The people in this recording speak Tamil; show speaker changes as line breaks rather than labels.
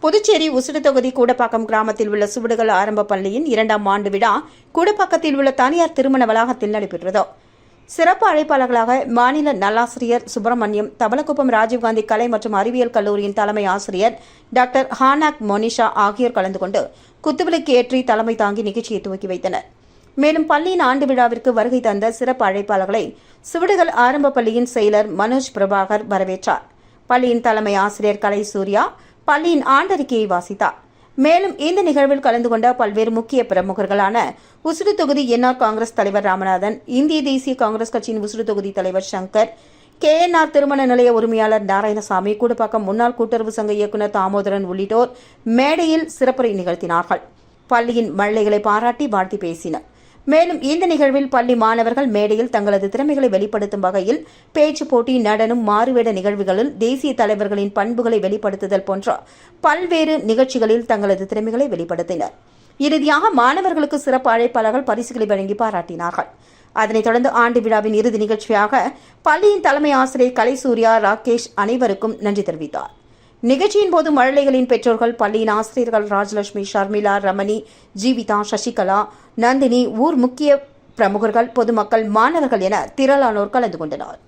புதுச்சேரி உசுடு தொகுதி கூடப்பாக்கம் கிராமத்தில் உள்ள சுவடுகள் ஆரம்ப பள்ளியின் 2ஆம் ஆண்டு விழா கூடப்பாக்கத்தில் உள்ள தனியார் திருமண வளாகத்தில் நடைபெற்றது. சிறப்பு அழைப்பாளர்களாக மாநில நல்லாசிரியர் சுப்பிரமணியம், தவளக்குப்பம் ராஜீவ்காந்தி கலை மற்றும் அறிவியல் கல்லூரியின் தலைமை ஆசிரியர் டாக்டர் ஹானாக் மோனிஷா ஆகியோர் கலந்து கொண்டு குத்துவிளக்கு ஏற்றி தலைமை தாங்கி நிகழ்ச்சியை துவக்கி வைத்தனர். மேலும் பள்ளியின் ஆண்டு விழாவிற்கு வருகை தந்த சிறப்பு அழைப்பாளர்களை சுவடுகள் ஆரம்ப பள்ளியின் செயலர் மனோஜ் பிரபாகர் வரவேற்றார். பள்ளியின் தலைமை ஆசிரியர் கலை சூர்யா பள்ளியின் ஆண்டறிக்கையை வாசித்தார். மேலும் இந்த நிகழ்வில் கலந்து கொண்ட பல்வேறு முக்கிய பிரமுகர்களான உசுடு தொகுதி என்ஆர் காங்கிரஸ் தலைவர் ராமநாதன், இந்திய தேசிய காங்கிரஸ் கட்சியின் உசுடு தொகுதி தலைவர் சங்கர், கேஎன்ஆர் திருமண நிலைய உரிமையாளர் நாராயணசாமி, கூடப்பாக்கம் முன்னாள் கூட்டுறவு சங்க இயக்குநர் தாமோதரன் உள்ளிட்டோர் மேடையில் சிறப்புரை நிகழ்த்தினார்கள். பள்ளியின் மழலைகளை பாராட்டி வாழ்த்தி பேசினர். மேலும் இந்த நிகழ்வில் பள்ளி மாணவர்கள் மேடையில் தங்களது திறமைகளை வெளிப்படுத்தும் வகையில் பேச்சு போட்டி, நடனம், மாறுவேட நிகழ்வுகளில் தேசிய தலைவர்களின் பண்புகளை வெளிப்படுத்துதல் போன்ற பல்வேறு நிகழ்ச்சிகளில் தங்களது திறமைகளை வெளிப்படுத்தினர். இறுதியாக மாணவர்களுக்கு சிறப்பு அழைப்பாளர்கள் பரிசுகளை வழங்கி பாராட்டினார்கள். அதனைத் தொடர்ந்து ஆண்டு விழாவின் இறுதி நிகழ்ச்சியாக பள்ளியின் தலைமை ஆசிரியர் கலை சூர்யா, ராகேஷ் அனைவருக்கும் நன்றி தெரிவித்தார். நிகழ்ச்சியின் போது மழலைகளின் பெற்றோர்கள், பள்ளியின் ஆசிரியர்கள் ராஜலட்சுமி, ஷர்மிளா, ரமணி, ஜீவிதா, சசிகலா, நந்தினி, ஊர் முக்கிய பிரமுகர்கள், பொதுமக்கள், மாணவர்கள் என திரளானோர் கலந்து கொண்டனர்.